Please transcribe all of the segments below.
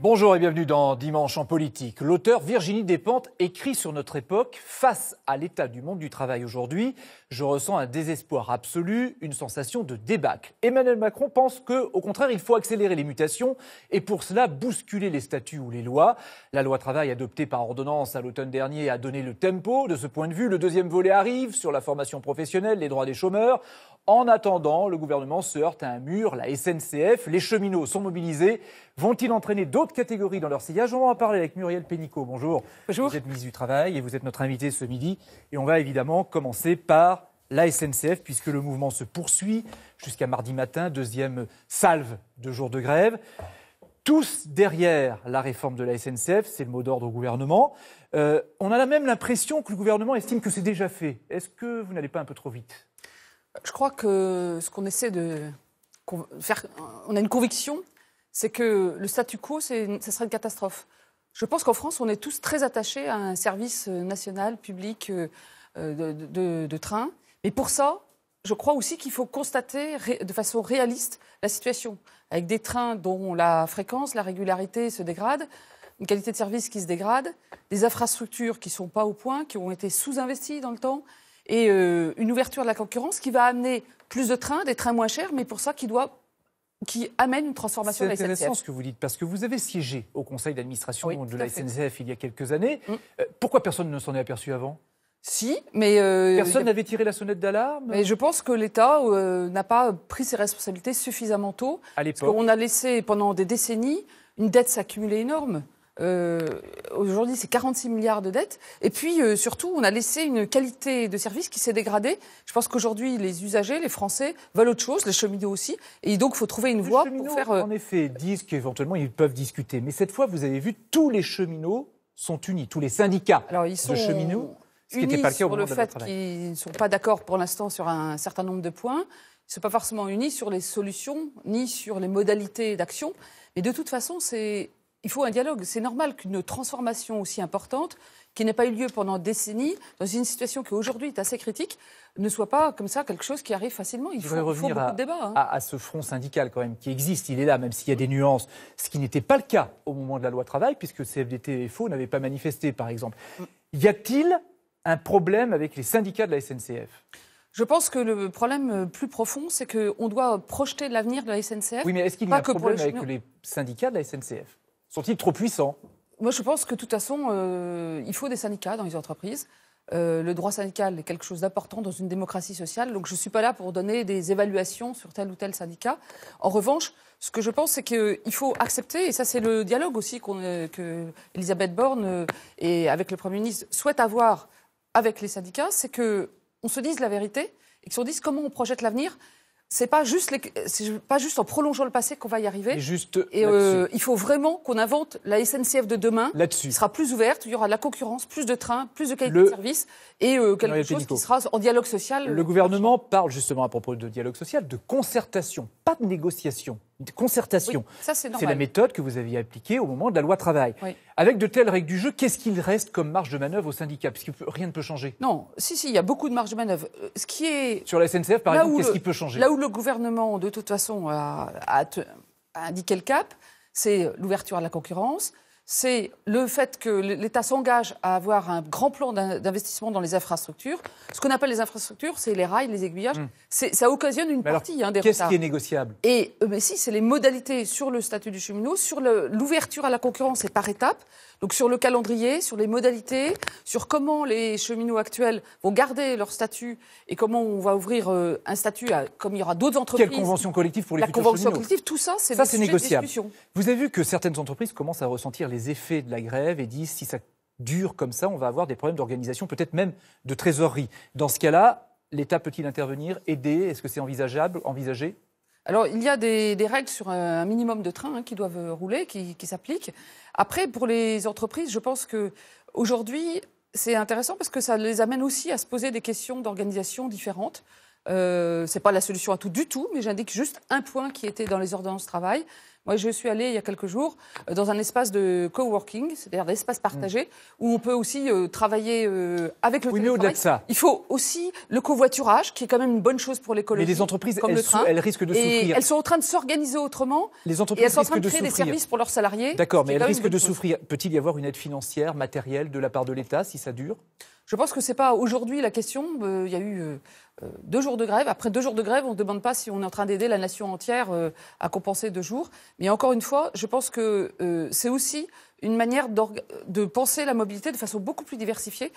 Bonjour et bienvenue dans Dimanche en politique. L'auteur Virginie Despentes écrit sur notre époque: face à l'état du monde du travail aujourd'hui, je ressens un désespoir absolu, une sensation de débâcle. Emmanuel Macron pense qu'au contraire, il faut accélérer les mutations et pour cela bousculer les statuts ou les lois. La loi travail adoptée par ordonnance à l'automne dernier a donné le tempo. De ce point de vue, le deuxième volet arrive sur la formation professionnelle, les droits des chômeurs. En attendant, le gouvernement se heurte à un mur, la SNCF, les cheminots sont mobilisés. Vont-ils entraîner d'autres catégories dans leur sillage? On va en parler avec Muriel Pénicaud. Bonjour. Bonjour. Vous êtes ministre du Travail et vous êtes notre invité ce midi. Et on va évidemment commencer par la SNCF puisque le mouvement se poursuit jusqu'à mardi matin, deuxième salve de jours de grève. Tous derrière la réforme de la SNCF, c'est le mot d'ordre au gouvernement. On a même l'impression que le gouvernement estime que c'est déjà fait. Est-ce que vous n'allez pas un peu trop vite ? Je crois que ce qu'on essaie de faire, on a une conviction, c'est que le statu quo, ça serait une catastrophe. Je pense qu'en France, on est tous très attachés à un service national, public de train. Mais pour ça, je crois aussi qu'il faut constater de façon réaliste la situation, avec des trains dont la fréquence, la régularité se dégradent, une qualité de service qui se dégrade, des infrastructures qui ne sont pas au point, qui ont été sous-investies dans le temps, et une ouverture de la concurrence qui va amener plus de trains, des trains moins chers, mais pour ça qui amène une transformation de la SNCF. C'est intéressant ce que vous dites, parce que vous avez siégé au conseil d'administration de la SNCF il y a quelques années. Pourquoi personne ne s'en est aperçu avant ? Si, mais... Personne n'avait tiré la sonnette d'alarme ? Mais je pense que l'État n'a pas pris ses responsabilités suffisamment tôt. À l'époque. Parce qu'on a laissé pendant des décennies une dette s'accumuler énorme. Aujourd'hui, c'est 46 milliards de dettes. Et puis, surtout, on a laissé une qualité de service qui s'est dégradée. Je pense qu'aujourd'hui, les usagers, les Français, veulent autre chose, les cheminots aussi. Et donc, il faut trouver une voie pour faire... en effet, disent qu'éventuellement, ils peuvent discuter. Mais cette fois, vous avez vu, tous les cheminots sont unis, tous les syndicats de cheminots. Ce qui n'était pas le cas au sur moment le de la fait qu'ils ne sont pas d'accord pour l'instant sur un certain nombre de points. Ils ne sont pas forcément unis sur les solutions, ni sur les modalités d'action. Mais de toute façon, il faut un dialogue. C'est normal qu'une transformation aussi importante, qui n'ait pas eu lieu pendant des décennies, dans une situation qui aujourd'hui est assez critique, ne soit pas comme ça quelque chose qui arrive facilement. Il faut beaucoup de débats. À ce front syndical quand même qui existe, il est là, même s'il y a des nuances, ce qui n'était pas le cas au moment de la loi travail, puisque CFDT et FO n'avaient pas manifesté, par exemple. Y a-t-il un problème avec les syndicats de la SNCF ? Je pense que le problème plus profond, c'est qu'on doit projeter l'avenir de la SNCF. Oui, mais est-ce qu'il y a un problème avec les syndicats de la SNCF ? Sont-ils trop puissants ? Moi, je pense que de toute façon, il faut des syndicats dans les entreprises. Le droit syndical est quelque chose d'important dans une démocratie sociale. Donc, je ne suis pas là pour donner des évaluations sur tel ou tel syndicat. En revanche, ce que je pense, c'est qu'il faut accepter, et ça c'est le dialogue aussi que Elisabeth Borne et avec le Premier ministre souhaitent avoir avec les syndicats, c'est qu'on se dise la vérité et qu'on se dise comment on projette l'avenir. C'est pas juste en prolongeant le passé qu'on va y arriver. Il faut vraiment qu'on invente la SNCF de demain. Là-dessus. Qui sera plus ouverte, il y aura de la concurrence, plus de trains, plus de qualité de service et quelque chose qui sera en dialogue social. Le gouvernement parle justement à propos de dialogue social, de concertation, pas de négociation. De concertation. Oui, ça, c'est normal. C'est la méthode que vous aviez appliquée au moment de la loi travail. Oui. Avec de telles règles du jeu, qu'est-ce qu'il reste comme marge de manœuvre aux syndicats ? Puisque rien ne peut changer. Non, il y a beaucoup de marge de manœuvre. Sur la SNCF, par exemple, qu'est-ce qui peut changer ? Là où le gouvernement, de toute façon, a indiqué le cap, c'est l'ouverture à la concurrence, c'est le fait que l'État s'engage à avoir un grand plan d'investissement dans les infrastructures. Ce qu'on appelle les infrastructures, c'est les rails, les aiguillages. Ça occasionne une partie des retards. Qu'est-ce qui est négociable ? Mais c'est les modalités sur le statut du cheminot, sur l'ouverture à la concurrence et par étapes. Donc sur le calendrier, sur les modalités, sur comment les cheminots actuels vont garder leur statut et comment on va ouvrir un statut comme il y aura d'autres entreprises. Quelle convention collective pour les futurs cheminots ? La convention collective, tout ça, c'est négociable. De discussion. Vous avez vu que certaines entreprises commencent à ressentir les effets de la grève et disent si ça dure comme ça, on va avoir des problèmes d'organisation, peut-être même de trésorerie. Dans ce cas-là, l'État peut-il intervenir, aider ? Est-ce que c'est envisagé ? Alors, il y a des règles sur un minimum de trains qui doivent rouler, qui s'appliquent. Après, pour les entreprises, je pense qu'aujourd'hui, c'est intéressant parce que ça les amène aussi à se poser des questions d'organisation différentes. Ce n'est pas la solution à tout du tout, mais j'indique juste un point qui était dans les ordonnances travail. Moi, je suis allée il y a quelques jours dans un espace de coworking, c'est-à-dire d'espace partagé, où on peut aussi travailler avec le télétravail. Mais au-delà de ça, il faut aussi le covoiturage, qui est quand même une bonne chose pour l'écologie. Mais les entreprises, comme le train. elles risquent de souffrir. Elles sont en train de s'organiser autrement. Les entreprises et elles sont en train risquent de créer des souffrir. services pour leurs salariés. D'accord, mais elles risquent de souffrir. Peut-il y avoir une aide financière, matérielle de la part de l'État si ça dure ? Je pense que ce n'est pas aujourd'hui la question. Il y a eu 2 jours de grève. Après 2 jours de grève, on ne demande pas si on est en train d'aider la nation entière à compenser 2 jours. Mais encore une fois, je pense que c'est aussi une manière de penser la mobilité de façon beaucoup plus diversifiée.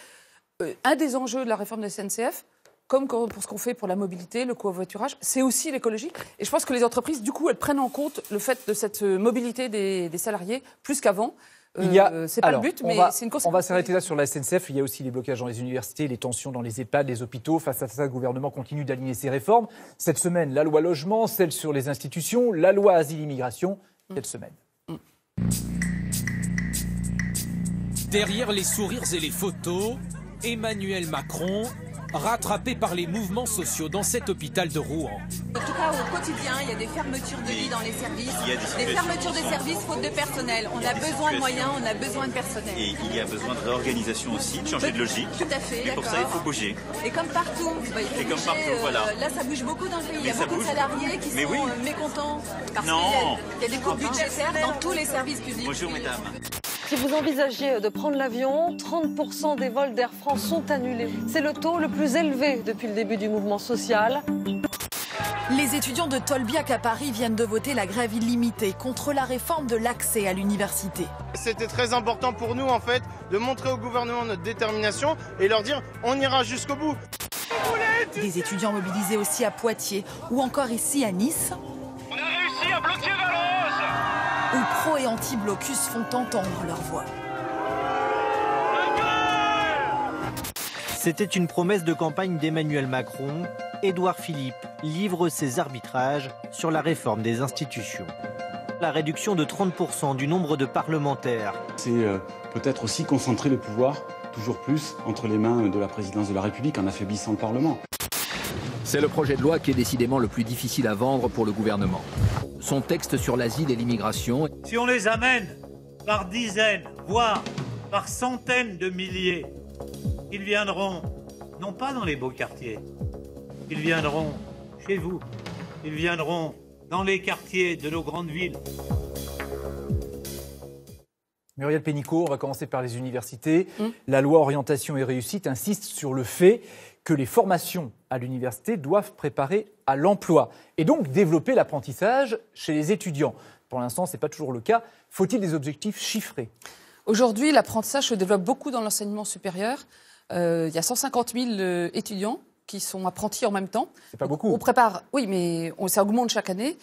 Un des enjeux de la réforme de la SNCF, comme pour ce qu'on fait pour la mobilité, le covoiturage, c'est aussi l'écologie. Et je pense que les entreprises, du coup, elles prennent en compte le fait de cette mobilité des salariés plus qu'avant. C'est pas le but, mais c'est une conséquence. On va s'arrêter là sur la SNCF. Il y a aussi les blocages dans les universités, les tensions dans les EHPAD, les hôpitaux. Face à ça, le gouvernement continue d'aligner ses réformes. Cette semaine, la loi logement, celle sur les institutions, la loi asile-immigration. Cette semaine. Derrière les sourires et les photos, Emmanuel Macron, rattrapé par les mouvements sociaux dans cet hôpital de Rouen. En tout cas, au quotidien, il y a des fermetures de lits dans les services, des fermetures de services faute de personnel. On a besoin de moyens, on a besoin de personnel. Et il y a besoin de réorganisation aussi, de changer de logique. Tout à fait, et pour ça, il faut bouger. Et comme partout, il faut bouger, voilà. Là, ça bouge beaucoup dans le pays. Il y a beaucoup de salariés qui sont mécontents parce qu'il y a des coupes budgétaires dans tous les services publics. Bonjour, mesdames. Si vous envisagez de prendre l'avion, 30% des vols d'Air France sont annulés. C'est le taux le plus élevé depuis le début du mouvement social. Les étudiants de Tolbiac à Paris viennent de voter la grève illimitée contre la réforme de l'accès à l'université. C'était très important pour nous, en fait, de montrer au gouvernement notre détermination et leur dire on ira jusqu'au bout. Des étudiants mobilisés aussi à Poitiers ou encore ici à Nice. On a réussi à bloquer Valence, où pro et anti-blocus font entendre leur voix. C'était une promesse de campagne d'Emmanuel Macron. Édouard Philippe livre ses arbitrages sur la réforme des institutions. La réduction de 30% du nombre de parlementaires. C'est peut-être aussi concentrer le pouvoir toujours plus entre les mains de la présidence de la République en affaiblissant le Parlement. C'est le projet de loi qui est décidément le plus difficile à vendre pour le gouvernement. Son texte sur l'asile et l'immigration. Si on les amène par dizaines, voire par centaines de milliers, ils viendront non pas dans les beaux quartiers, ils viendront chez vous, ils viendront dans les quartiers de nos grandes villes. Muriel Pénicaud, on va commencer par les universités. La loi orientation et réussite insiste sur le fait que les formations à l'université doivent préparer à l'emploi et donc développer l'apprentissage chez les étudiants. Pour l'instant, ce n'est pas toujours le cas. Faut-il des objectifs chiffrés ? Aujourd'hui, l'apprentissage se développe beaucoup dans l'enseignement supérieur. Il y a 150 000 étudiants qui sont apprentis en même temps. C'est pas beaucoup. On prépare, oui, mais ça augmente chaque année.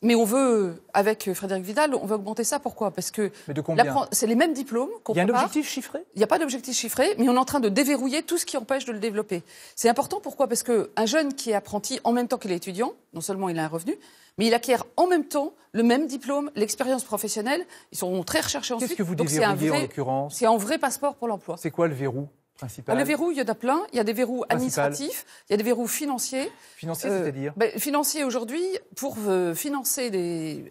Mais on veut, avec Frédéric Vidal, on veut augmenter ça. Pourquoi ? Parce que mais de combien ? C'est les mêmes diplômes qu'on prépare. Il y a un objectif chiffré ? Il n'y a pas d'objectif chiffré, mais on est en train de déverrouiller tout ce qui empêche de le développer. C'est important, pourquoi ? Parce qu'un jeune qui est apprenti en même temps qu'il est étudiant, non seulement il a un revenu, mais il acquiert en même temps le même diplôme, l'expérience professionnelle. Ils sont très recherchés ensuite. Qu'est-ce que vous déverrouillez en l'occurrence ? C'est un vrai passeport pour l'emploi. C'est quoi le verrou ? Le verrou, il y en a plein. Il y a des verrous administratifs, il y a des verrous financiers. Financiers, c'est-à-dire Financiers aujourd'hui, pour financer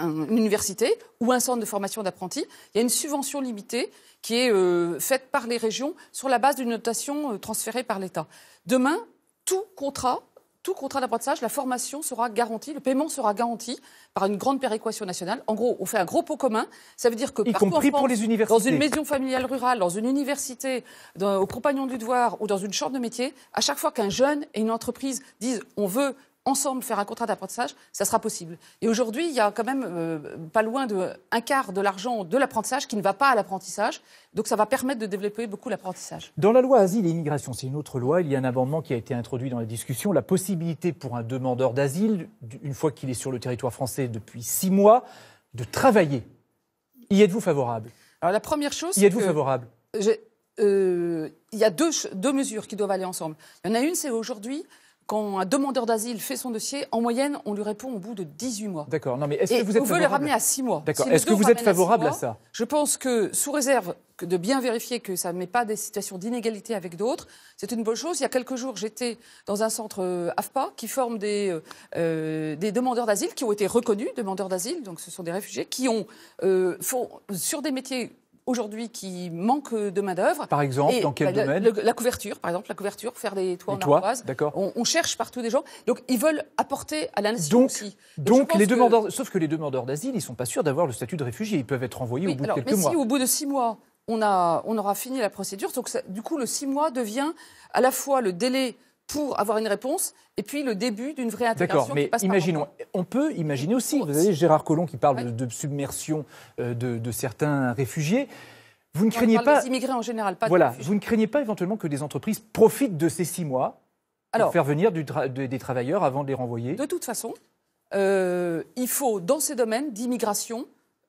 une université ou un centre de formation d'apprentis, il y a une subvention limitée qui est faite par les régions sur la base d'une notation transférée par l'État. Demain, tout contrat d'apprentissage, la formation sera garantie, le paiement sera garanti par une grande péréquation nationale. En gros, on fait un gros pot commun. Ça veut dire que partout en France, pour les universités, dans une maison familiale rurale, dans une université, aux Compagnons du Devoir ou dans une chambre de métier, à chaque fois qu'un jeune et une entreprise disent on veut ensemble faire un contrat d'apprentissage, ça sera possible. Et aujourd'hui, il y a quand même pas loin d'un quart de l'argent de l'apprentissage qui ne va pas à l'apprentissage. Donc ça va permettre de développer beaucoup l'apprentissage. Dans la loi asile et immigration, c'est une autre loi, il y a un amendement qui a été introduit dans les discussions, la possibilité pour un demandeur d'asile, une fois qu'il est sur le territoire français depuis 6 mois, de travailler. Y êtes-vous favorable ? Alors la première chose, y êtes-vous favorable ? Il y a deux mesures qui doivent aller ensemble. Il y en a une, c'est aujourd'hui, quand un demandeur d'asile fait son dossier, en moyenne, on lui répond au bout de 18 mois. D'accord. Non, mais est-ce que vous êtes on veut les ramener à 6 mois. D'accord. Si Est-ce que vous êtes favorable à mois, ça? Je pense que, sous réserve de bien vérifier que ça ne met pas des situations d'inégalité avec d'autres, c'est une bonne chose. Il y a quelques jours, j'étais dans un centre AFPA qui forme des demandeurs d'asile qui ont été reconnus demandeurs d'asile, donc ce sont des réfugiés qui font sur des métiers aujourd'hui qui manquent de main-d'œuvre. Par exemple, dans quel domaine? La couverture, par exemple, faire des toits en ardoise. D'accord. On cherche partout des gens. Donc, ils veulent apporter à la nation aussi. Donc les demandeurs, sauf que les demandeurs d'asile, ils ne sont pas sûrs d'avoir le statut de réfugié. Ils peuvent être renvoyés au bout de quelques mois. Mais si, au bout de 6 mois, on aura fini la procédure, donc du coup, le 6 mois devient à la fois le délai pour avoir une réponse, et puis le début d'une vraie intégration. D'accord, mais qui passe imaginons, on peut imaginer aussi, vous avez Gérard Collomb qui parle de submersion de certains réfugiés. Vous ne craignez pas... des immigrés en général, pas voilà, des réfugiés. vous ne craignez pas éventuellement que des entreprises profitent de ces 6 mois pour faire venir des travailleurs avant de les renvoyer? De toute façon, il faut, dans ces domaines d'immigration,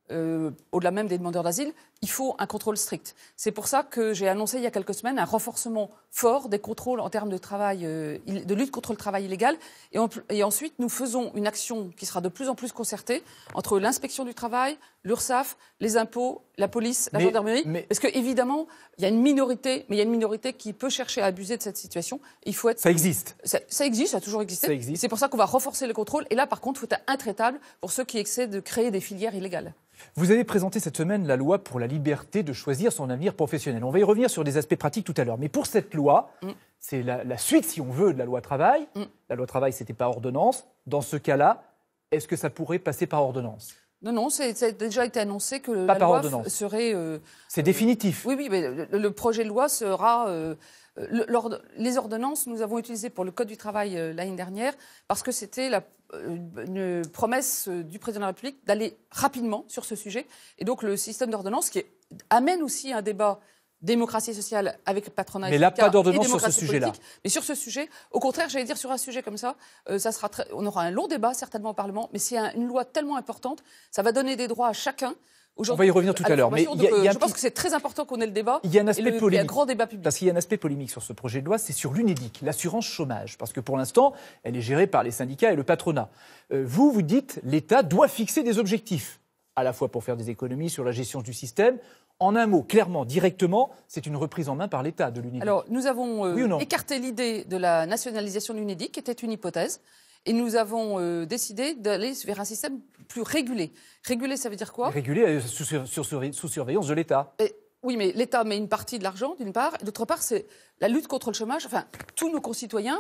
au-delà même des demandeurs d'asile, il faut un contrôle strict. C'est pour ça que j'ai annoncé il y a quelques semaines un renforcement fort des contrôles en termes de travail, de lutte contre le travail illégal. Et ensuite, nous faisons une action qui sera de plus en plus concertée entre l'inspection du travail, l'URSSAF, les impôts, la police, la gendarmerie. Parce qu'évidemment, il y a une minorité, mais il y a une minorité qui peut chercher à abuser de cette situation. Il faut être... Ça existe. Ça existe, ça a toujours existé. C'est pour ça qu'on va renforcer le contrôle. Et là, par contre, il faut être intraitable pour ceux qui essaient de créer des filières illégales. Vous avez présenté cette semaine la loi pour la liberté de choisir son avenir professionnel. On va y revenir sur des aspects pratiques tout à l'heure. Mais pour cette loi, c'est la suite, si on veut, de la loi travail. La loi travail, ce n'était pas ordonnance. Dans ce cas-là, est-ce que ça pourrait passer par ordonnance? Non, ça a déjà été annoncé que pas la par loi ordonnance. Serait... c'est définitif. Oui, mais le projet de loi sera... les ordonnances, nous avons utilisé pour le Code du travail l'année dernière parce que c'était une promesse du président de la République d'aller rapidement sur ce sujet. Et donc le système d'ordonnance qui amène aussi un débat démocratie sociale avec le patronat. Mais là, pas d'ordonnance sur ce sujet-là. Mais sur ce sujet, au contraire, j'allais dire sur un sujet comme ça, on aura un long débat certainement au Parlement, mais c'est une loi tellement importante, ça va donner des droits à chacun. On va y revenir tout à l'heure. Mais je pense que c'est très important qu'on ait le débat. Il y a un aspect polémique. Il y a un grand débat public. Parce qu'il y a un aspect polémique sur ce projet de loi, c'est sur l'Unédic, l'assurance chômage. Parce que pour l'instant, elle est gérée par les syndicats et le patronat. Vous dites l'État doit fixer des objectifs, à la fois pour faire des économies sur la gestion du système. En un mot, clairement, directement, c'est une reprise en main par l'État de l'Unédic. Alors, nous avons écarté l'idée de la nationalisation de l'Unédic, qui était une hypothèse. Et nous avons décidé d'aller vers un système plus régulé. Régulé, ça veut dire quoi? Régulé sous surveillance de l'État. Oui, mais l'État met une partie de l'argent, d'une part. Et d'autre part, c'est la lutte contre le chômage. Enfin, tous nos concitoyens,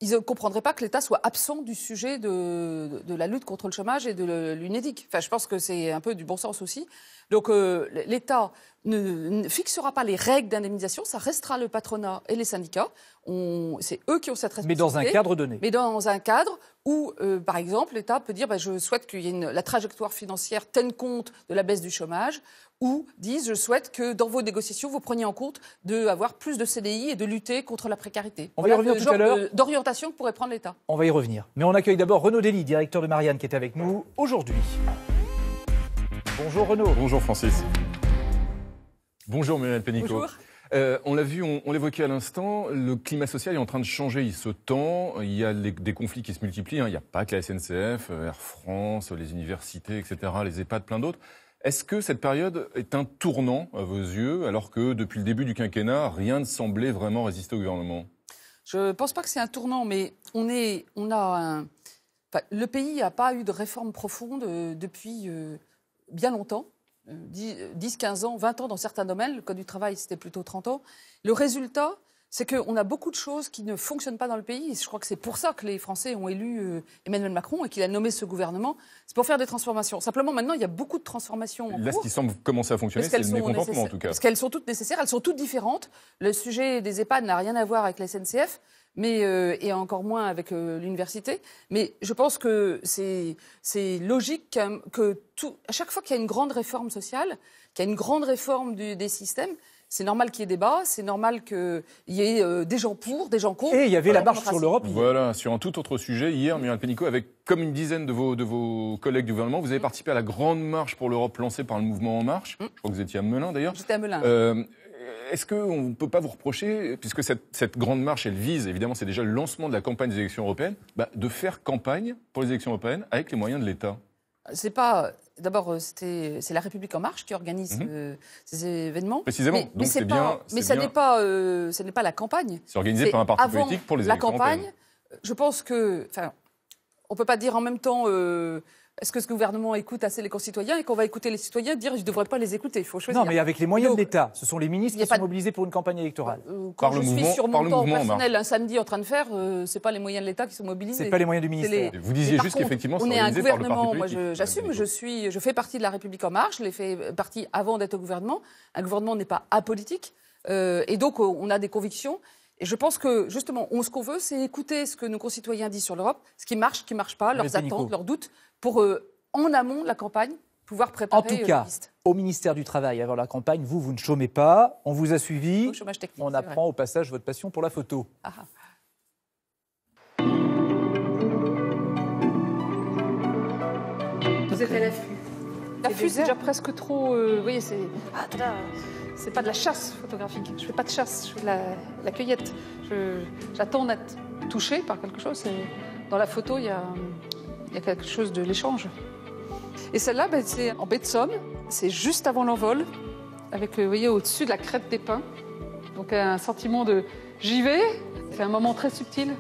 ils ne comprendraient pas que l'État soit absent du sujet de la lutte contre le chômage et de l'Unédic. Enfin, je pense que c'est un peu du bon sens aussi. Donc, l'État ne fixera pas les règles d'indemnisation, ça restera le patronat et les syndicats. C'est eux qui ont cette responsabilité. Mais dans un cadre donné. Mais dans un cadre où, par exemple, l'État peut dire je souhaite qu'il y ait la trajectoire financière tienne compte de la baisse du chômage, ou disent je souhaite que dans vos négociations, vous preniez en compte d'avoir plus de CDI et de lutter contre la précarité. On va y revenir tout à l'heure. D'orientation que pourrait prendre l'État. On va y revenir. Mais on accueille d'abord Renaud Dely, directeur de Marianne, qui est avec nous aujourd'hui. Bonjour Renaud. Bonjour Francis. Bonjour Muriel Pénicaud. Bonjour. On l'a vu, on l'évoquait à l'instant, le climat social est en train de changer, il se tend, il y a des conflits qui se multiplient, il n'y a pas que la SNCF, Air France, les universités, etc., les EHPAD, plein d'autres. Est-ce que cette période est un tournant à vos yeux, alors que depuis le début du quinquennat, rien ne semblait vraiment résister au gouvernement? Je ne pense pas que c'est un tournant, mais le pays n'a pas eu de réforme profonde depuis bien longtemps. 10, 15 ans, 20 ans dans certains domaines. Le Code du travail, c'était plutôt 30 ans. Le résultat, c'est qu'on a beaucoup de choses qui ne fonctionnent pas dans le pays. Et je crois que c'est pour ça que les Français ont élu Emmanuel Macron et qu'il a nommé ce gouvernement. C'est pour faire des transformations. Simplement, maintenant, il y a beaucoup de transformations en cours. Là, ce qui semble commencer à fonctionner, c'est le mécontentement, en tout cas. Parce qu'elles sont toutes nécessaires, elles sont toutes différentes. Le sujet des EHPAD n'a rien à voir avec la SNCF. Et encore moins avec l'université. Mais je pense que c'est logique que à chaque fois qu'il y a une grande réforme sociale, qu'il y a une grande réforme des systèmes, c'est normal qu'il y ait débat, c'est normal qu'il y ait des gens pour, des gens contre. Et il y avait la marche sur l'Europe. Voilà, sur un tout autre sujet. Hier, Muriel Pénicaud, avec comme une dizaine de vos collègues du gouvernement, vous avez participé à la grande marche pour l'Europe lancée par le mouvement En Marche. Je crois que vous étiez à Melun, d'ailleurs. J'étais à Melun. est-ce qu'on ne peut pas vous reprocher, puisque cette grande marche, elle vise, évidemment, c'est déjà le lancement de la campagne des élections européennes, de faire campagne pour les élections européennes avec les moyens de l'État? C'est pas... D'abord, c'est La République En Marche qui organise ces événements. Précisément. Mais ce n'est pas la campagne. C'est organisé par un parti politique pour les élections européennes. La campagne, je pense que... On ne peut pas dire en même temps... Est-ce que ce gouvernement écoute assez les concitoyens et qu'on va écouter les citoyens dire je ne devrais pas les écouter, il faut choisir. Non, mais avec les moyens de l'État. Ce sont les ministres qui sont mobilisés pour une campagne électorale. Quand je suis sur mon temps personnel un samedi en train de faire, ce n'est pas les moyens de l'État qui sont mobilisés. Ce n'est pas les moyens du ministère. Vous disiez juste qu'effectivement, c'est organisé par le parti politique. Moi, j'assume, je fais partie de La République En Marche, je l'ai fait partie avant d'être au gouvernement. Un gouvernement n'est pas apolitique. Et donc, on a des convictions. Et je pense que, justement, ce qu'on veut, c'est écouter ce que nos concitoyens disent sur l'Europe, ce qui marche pas, leurs attentes, leurs doutes, pour... en amont de la campagne, pouvoir préparer en tout cas, au ministère du Travail, avant la campagne, vous ne chômez pas, on vous a suivi, au chômage technique, on apprend au passage votre passion pour la photo. Vous êtes à l'affût. L'affût, c'est déjà presque trop... vous voyez, c'est pas de la chasse photographique. Je fais pas de chasse, je fais de la cueillette. J'attends d'être touchée par quelque chose. Et dans la photo, il y a quelque chose de l'échange. Et celle-là, c'est en baie de Somme. C'est juste avant l'envol, avec, vous voyez, au-dessus de la crête des pins. Donc un sentiment de j'y vais. C'est un moment très subtil.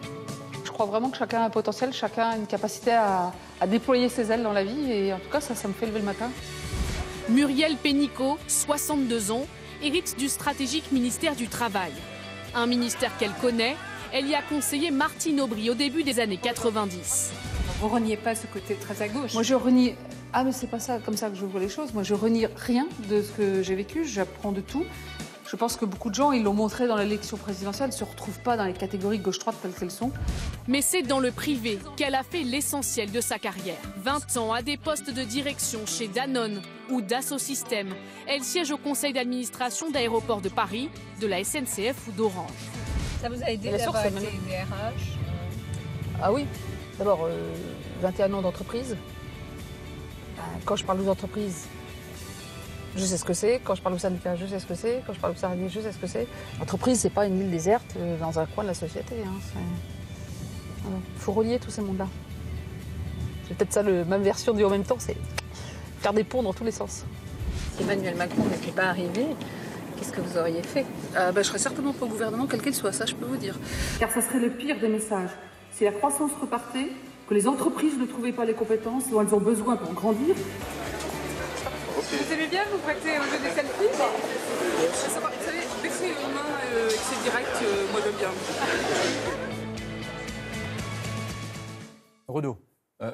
Je crois vraiment que chacun a un potentiel, chacun a une capacité à déployer ses ailes dans la vie. Et en tout cas, ça me fait lever le matin. Muriel Pénicaud, 62 ans, hérite du stratégique ministère du Travail. Un ministère qu'elle connaît. Elle y a conseillé Martine Aubry au début des années 90. Vous reniez pas ce côté très à gauche? Moi, je renie... Ah, mais c'est pas ça, comme ça que je vois les choses. Moi, je renie rien de ce que j'ai vécu. J'apprends de tout. Je pense que beaucoup de gens, ils l'ont montré dans l'élection présidentielle, ne se retrouvent pas dans les catégories gauche-droite telles qu'elles sont. Mais c'est dans le privé qu'elle a fait l'essentiel de sa carrière. 20 ans à des postes de direction chez Danone ou Dassault Systèmes. Elle siège au conseil d'administration d'Aéroports de Paris, de la SNCF ou d'Orange. Ça vous a aidé d'avoir été DRH? Ah oui. D'abord, 21 ans d'entreprise. Quand je parle aux entreprises, je sais ce que c'est. Quand je parle aux syndicats, je sais ce que c'est. Quand je parle aux salariés, je sais ce que c'est. L'entreprise, c'est pas une île déserte dans un coin de la société. Il faut relier tous ces mondes-là. C'est peut-être ça, la même version du en même temps, c'est faire des ponts dans tous les sens. Si Emmanuel Macron n'était pas arrivé, qu'est-ce que vous auriez fait? Je serais certainement pas au gouvernement, quel qu'il soit, ça je peux vous dire. Car ça serait le pire des messages. Si la croissance repartait, que les entreprises ne trouvaient pas les compétences dont elles ont besoin pour grandir. Vous aimez bien vous prêter au jeu des selfies? Vous savez, dès que c'est humain et que c'est direct, moi j'aime bien. Renaud.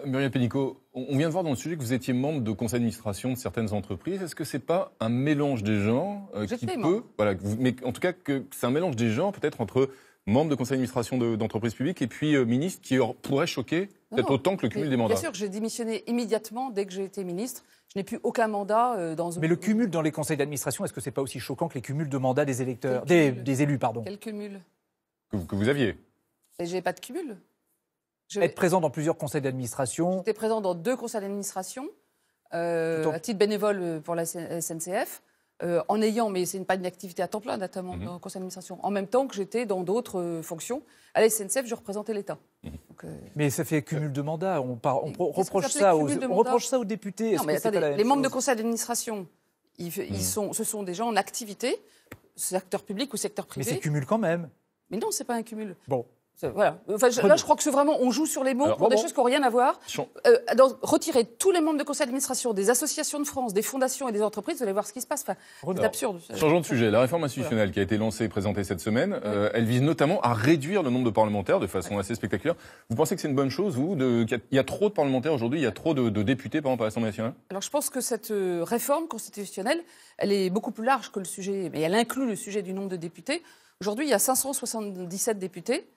Muriel Pénicaud, on vient de voir dans le sujet que vous étiez membre de conseil d'administration de certaines entreprises. Est-ce que c'est pas un mélange des genres qui peut... Voilà, mais en tout cas, que c'est un mélange des genres peut-être entre membre de conseil d'administration d'entreprises publiques et puis ministre qui pourrait choquer peut-être autant que le cumul des mandats. Bien sûr, j'ai démissionné immédiatement dès que j'ai été ministre. Je n'ai plus aucun mandat dans... Mais le cumul dans les conseils d'administration, est-ce que c'est pas aussi choquant que les cumuls de mandats des électeurs, des élus, pardon? Quel cumul? Que vous aviez. Et j'ai pas de cumul. Être présent dans plusieurs conseils d'administration. J'étais présent dans 2 conseils d'administration, à titre bénévole pour la SNCF. En ayant, mais c'est pas une activité à temps plein, notamment dans le conseil d'administration, en même temps que j'étais dans d'autres fonctions. À la SNCF, je représentais l'État. Donc, mais ça fait cumul de mandats. On reproche ça aux députés. Non, mais attendez, les membres de conseil d'administration, ce sont des gens en activité, secteur public ou secteur privé. Mais c'est cumul quand même. Mais non, c'est pas un cumul. Bon. Voilà. Enfin, là, je crois que c'est vraiment, on joue sur les mots pour des choses qui n'ont rien à voir. Retirer tous les membres de conseil d'administration, des associations de France, des fondations et des entreprises, vous allez voir ce qui se passe. Enfin, c'est absurde. Changeons de sujet. La réforme institutionnelle qui a été lancée et présentée cette semaine, elle vise notamment à réduire le nombre de parlementaires de façon assez spectaculaire. Vous pensez que c'est une bonne chose, vous, qu'il y a trop de parlementaires aujourd'hui, il y a trop de députés, par exemple, à l'Assemblée nationale? Alors, je pense que cette réforme constitutionnelle, elle est beaucoup plus large que le sujet, mais elle inclut le sujet du nombre de députés. Aujourd'hui, il y a 577 députés.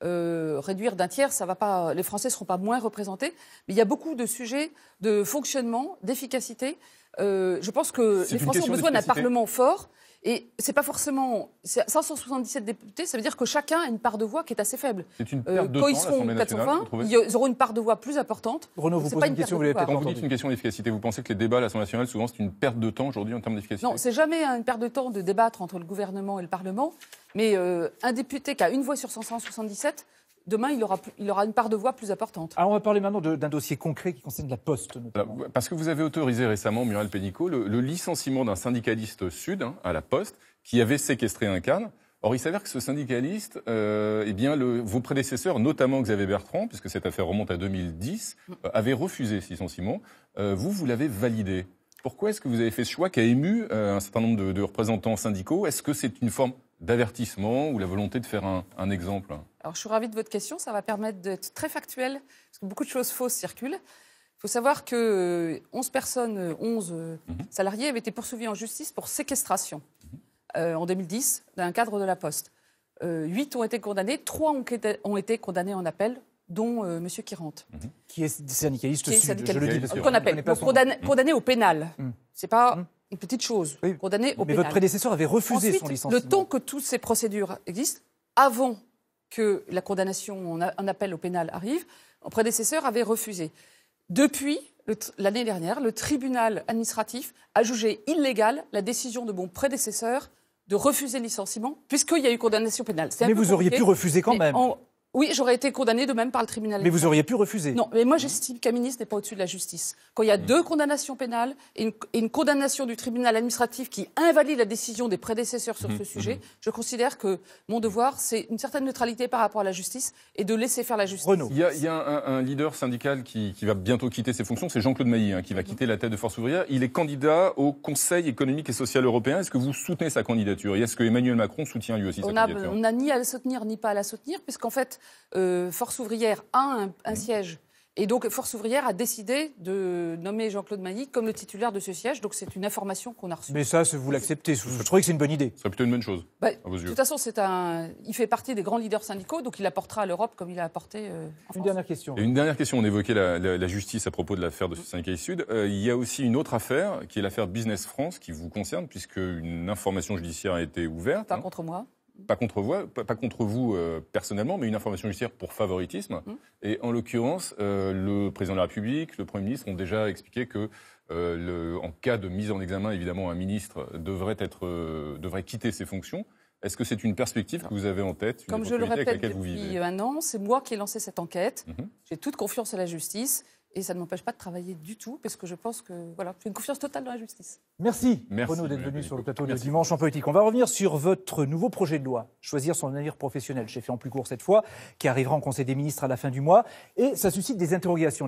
Réduire d'un tiers, ça va pas, les Français ne seront pas moins représentés. Mais il y a beaucoup de sujets de fonctionnement, d'efficacité. Je pense que les Français ont besoin d'un Parlement fort Et c'est pas forcément 577 députés, ça veut dire que chacun a une part de voix qui est assez faible. C'est une perte de quand temps, ils seront l'Assemblée nationale, 420, vous trouvez ? ils auront une part de voix plus importante. Renaud, vous posez une question, vous l'avez peut-être Quand vous entendu. dites une question d'efficacité, vous pensez que les débats à l'Assemblée nationale, souvent, c'est une perte de temps aujourd'hui en termes d'efficacité? Non, c'est jamais une perte de temps de débattre entre le gouvernement et le Parlement, mais un député qui a une voix sur 577, demain, il aura une part de voix plus importante. Alors, on va parler maintenant d'un dossier concret qui concerne la Poste, notamment. Alors, parce que vous avez autorisé récemment, Muriel Pénicaud, le licenciement d'un syndicaliste sud à la Poste qui avait séquestré un cadre. Or, il s'avère que ce syndicaliste, vos prédécesseurs, notamment Xavier Bertrand, puisque cette affaire remonte à 2010, avaient refusé ce licenciement. Vous l'avez validé. Pourquoi est-ce que vous avez fait ce choix qui a ému un certain nombre de représentants syndicaux? Est-ce que c'est une forme d'avertissement ou la volonté de faire un exemple? Alors, je suis ravie de votre question. Ça va permettre d'être très factuel, parce que beaucoup de choses fausses circulent. Il faut savoir que 11 salariés avaient été poursuivis en justice pour séquestration en 2010 d'un cadre de la Poste. 8 ont été condamnés, 3 ont été condamnés en appel, dont M. Kirante. Qui est syndicaliste sud, je le dis. Parce qu'on appelle condamné au pénal. C'est pas une petite chose. Condamné au pénal. Mais votre prédécesseur avait refusé son licenciement. Le temps que toutes ces procédures existent, avant que la condamnation en appel au pénal arrive, mon prédécesseur avait refusé. Depuis l'année dernière, le tribunal administratif a jugé illégale la décision de mon prédécesseur de refuser le licenciement, puisqu'il y a eu condamnation pénale. Mais vous auriez pu refuser quand même. Oui, j'aurais été condamnée de même par le tribunal. Mais vous auriez pu refuser. Non, mais moi j'estime qu'un ministre n'est pas au-dessus de la justice. Quand il y a 2 condamnations pénales et une condamnation du tribunal administratif qui invalide la décision des prédécesseurs sur ce sujet, je considère que mon devoir, c'est une certaine neutralité par rapport à la justice et de laisser faire la justice. Renaud. Il y a un leader syndical qui va bientôt quitter ses fonctions, c'est Jean-Claude Mailly, qui va quitter la tête de Force ouvrière. Il est candidat au Conseil économique et social européen. Est-ce que vous soutenez sa candidature? Et est-ce que Emmanuel Macron soutient lui aussi sa candidature? On n'a ni à la soutenir ni pas à la soutenir, puisqu'en fait, Force ouvrière a un siège. Et donc, Force ouvrière a décidé de nommer Jean-Claude Mailly comme le titulaire de ce siège. Donc, c'est une information qu'on a reçue. Mais ça, vous l'acceptez. Je trouvais que c'est une bonne idée. Ce serait plutôt une bonne chose, à vos yeux. De toute façon, il fait partie des grands leaders syndicaux, donc il apportera à l'Europe comme il a apporté en France. Une dernière question. Et une dernière question. On évoquait la justice à propos de l'affaire de ce syndicaliste sud. Il y a aussi une autre affaire, qui est l'affaire Business France, qui vous concerne, puisque une information judiciaire a été ouverte. Pas contre moi. Pas contre vous personnellement, mais une information judiciaire pour favoritisme. Et en l'occurrence, le président de la République, le Premier ministre ont déjà expliqué que, en cas de mise en examen, évidemment, un ministre devrait quitter ses fonctions. Est-ce que c'est une perspective que vous avez en tête, Comme je le répète depuis un an, c'est moi qui ai lancé cette enquête. J'ai toute confiance à la justice. Et ça ne m'empêche pas de travailler du tout, parce que je pense que j'ai une confiance totale dans la justice. Merci Renaud d'être venu sur le plateau de Dimanche en politique. On va revenir sur votre nouveau projet de loi, choisir son avenir professionnel. J'ai fait en plus court cette fois, qui arrivera en Conseil des ministres à la fin du mois. Et ça suscite des interrogations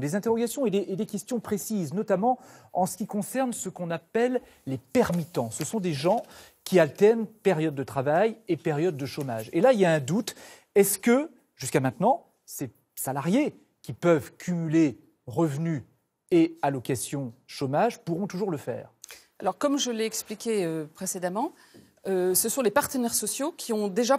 et des questions précises, notamment en ce qui concerne ce qu'on appelle les permittents. Ce sont des gens qui alternent période de travail et période de chômage. Et là, il y a un doute. Est-ce que, jusqu'à maintenant, ces salariés qui peuvent cumuler revenus et allocations chômage pourront toujours le faire? Alors, comme je l'ai expliqué précédemment, ce sont les partenaires sociaux qui ont déjà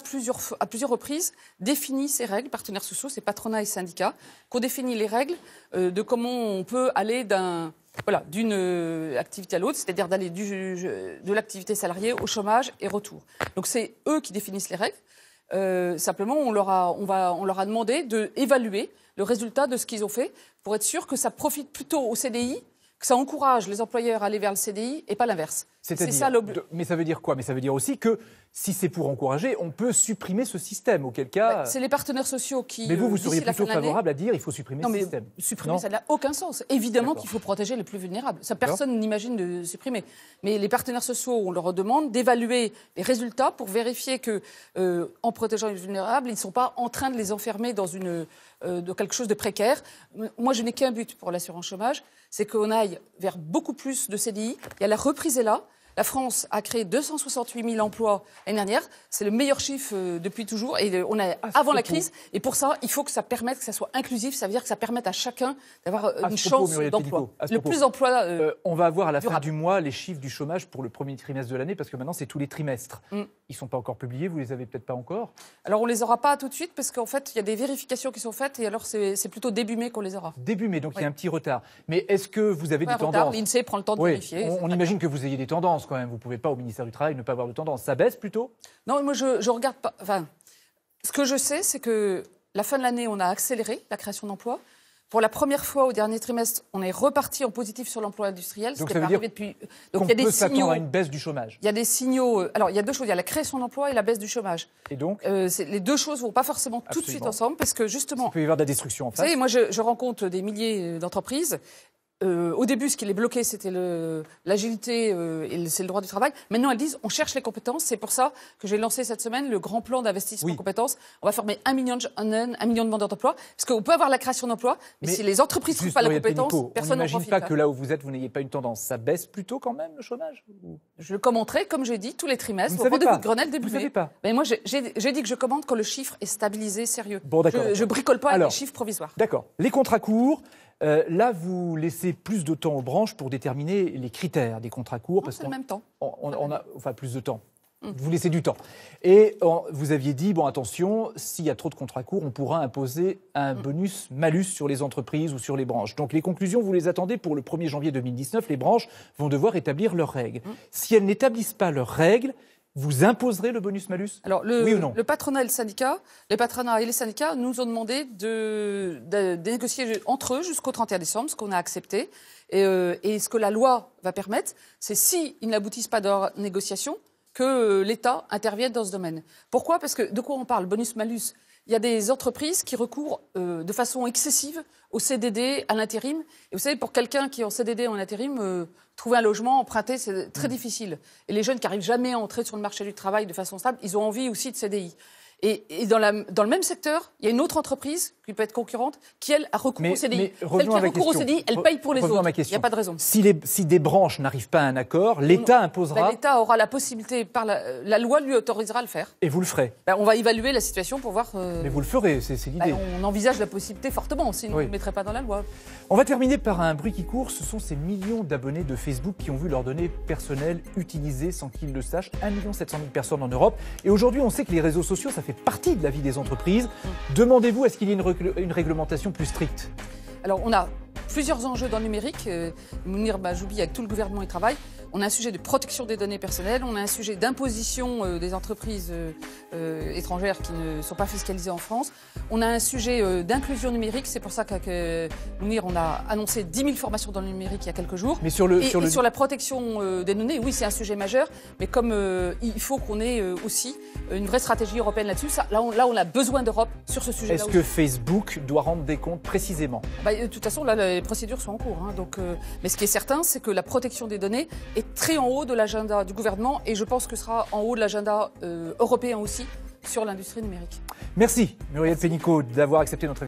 à plusieurs reprises défini ces règles. Partenaires sociaux, c'est patronat et syndicats, qui ont défini les règles de comment on peut aller d'une activité à l'autre, c'est-à-dire d'aller de l'activité salariée au chômage et retour. Donc, c'est eux qui définissent les règles. Simplement, on leur a demandé d'évaluer le résultat de ce qu'ils ont fait pour être sûr que ça profite plutôt au CDI, que ça encourage les employeurs à aller vers le CDI et pas l'inverse. C'est ça mais ça veut dire quoi? Mais ça veut dire aussi que si c'est pour encourager, on peut supprimer ce système, auquel cas... C'est les partenaires sociaux qui... Mais vous seriez plutôt favorable à dire qu'il faut supprimer ce système? Supprimer, ça n'a aucun sens. Évidemment qu'il faut protéger les plus vulnérables. Ça, personne n'imagine de supprimer. Mais les partenaires sociaux, on leur demande d'évaluer les résultats pour vérifier que, en protégeant les vulnérables, ils ne sont pas en train de les enfermer dans de quelque chose de précaire. Moi, je n'ai qu'un but pour l'assurance chômage, c'est qu'on aille vers beaucoup plus de CDI. Il y a la reprise est là. La France a créé 268 000 emplois l'année dernière. C'est le meilleur chiffre depuis toujours. Et on est avant la crise. Et pour ça, il faut que ça permette, que ça soit inclusif. Ça veut dire que ça permette à chachun d'avoir une chance d'emploi. Le plus d'emplois. On va avoir à la fin du mois les chiffres du chômage pour le premier trimestre de l'année, parce que maintenant, c'est tous les trimestres. Ils ne sont pas encore publiés. Vous les avez peut-être pas encore? Alors, on les aura pas tout de suite, parce qu'en fait, il y a des vérifications qui sont faites. Et alors, c'est plutôt début mai qu'on les aura. Début mai, donc il y a un petit retard. Mais est-ce que vous avez des tendances? L'INSEE prend le temps de vérifier. On imagine que vous ayez des tendances. tendance quand même. Vous ne pouvez pas, au ministère du Travail, ne pas avoir de tendance. Ça baisse plutôt? Non, moi, je regarde pas. Enfin, ce que je sais, c'est que la fin de l'année, on a accéléré la création d'emplois. Pour la première fois au dernier trimestre, on est reparti en positif sur l'emploi industriel. Donc ça veut dire qu'on peut s'attendre à une baisse du chômage. Il y a des signaux. Alors, il y a deux choses. Il y a la création d'emplois et la baisse du chômage. Et donc les deux choses ne vont pas forcément tout de suite ensemble parce que justement... Il peut y avoir de la destruction en face. Vous savez, moi, je rencontre des milliers d'entreprises. Au début, ce qui les bloquait, c'était l'agilité et c'est le droit du travail. Maintenant, elles disent on cherche les compétences. C'est pour ça que j'ai lancé cette semaine le grand plan d'investissement en compétences. On va former 1 million de demandeurs d'emploi. Parce qu'on peut avoir la création d'emplois, mais si les entreprises ne trouvent pas la compétence, personne n'en profite. On n'imagine pas que là où vous êtes, vous n'ayez pas une tendance. Ça baisse plutôt quand même, le chômage? Je le commenterai, comme j'ai dit, tous les trimestres. Vous ne savez pas. Grenelle début mai. Vous ne savez pas. Mais moi, j'ai dit que je commande quand le chiffre est stabilisé, sérieux. Bon, d'accord. Je bricole pas avec les chiffres provisoires. D'accord. Les contrats courts. Là, vous laissez plus de temps aux branches pour déterminer les critères des contrats courts. C'est le même temps. On a plus de temps. Vous laissez du temps. Et vous aviez dit, bon, attention, s'il y a trop de contrats courts, on pourra imposer un bonus-malus sur les entreprises ou sur les branches. Donc les conclusions, vous les attendez pour le 1er janvier 2019. Les branches vont devoir établir leurs règles. Si elles n'établissent pas leurs règles, vous imposerez le bonus-malus? Alors, oui ou non? Le patronat et le syndicat, les patronats et les syndicats nous ont demandé de négocier entre eux jusqu'au 31 décembre, ce qu'on a accepté. Et ce que la loi va permettre, c'est s'ils n'aboutissent pas de leur négociation, que l'État intervienne dans ce domaine. Pourquoi? Parce que de quoi on parle? Bonus-malus. Il y a des entreprises qui recourent de façon excessive au CDD, à l'intérim. Et vous savez, pour quelqu'un qui est en CDD, en intérim, trouver un logement, emprunter, c'est très difficile. Et les jeunes qui n'arrivent jamais à entrer sur le marché du travail de façon stable, ils ont envie aussi de CDI. Et dans le même secteur, il y a une autre entreprise qui peut être concurrente qui, elle, a recours au CDI. Celle qui a recours au CDI, elle paye pour les autres. Il n'y a pas de raison. Si des branches n'arrivent pas à un accord, l'État imposera... L'État aura la possibilité, par la loi lui autorisera à le faire. Et vous le ferez? On va évaluer la situation pour voir... Mais vous le ferez, c'est l'idée. On envisage la possibilité fortement, sinon on ne le mettrait pas dans la loi. On va terminer par un bruit qui court. Ce sont ces millions d'abonnés de Facebook qui ont vu leurs données personnelles utilisées sans qu'ils le sachent. 1 700 000 personnes en Europe. Et aujourd'hui, on sait que les réseaux sociaux, ça fait partie de la vie des entreprises. Demandez-vous, est-ce qu'il y a une réglementation plus stricte? Alors, on a plusieurs enjeux dans le numérique. Mounir Majoubi, avec tout le gouvernement, y travaille. On a un sujet de protection des données personnelles, on a un sujet d'imposition des entreprises étrangères qui ne sont pas fiscalisées en France. On a un sujet d'inclusion numérique, c'est pour ça qu'avec Mounir, on a annoncé 10 000 formations dans le numérique il y a quelques jours. Mais sur la protection des données, oui, c'est un sujet majeur, mais comme il faut qu'on ait aussi une vraie stratégie européenne là-dessus, là, on a besoin d'Europe sur ce sujet-là. Est-ce que Facebook doit rendre des comptes précisément? De toute façon, là, les procédures sont en cours. Mais ce qui est certain, c'est que la protection des données est très en haut de l'agenda du gouvernement et je pense que sera en haut de l'agenda européen aussi sur l'industrie numérique. Merci Muriel Pénicaud d'avoir accepté notre invitation.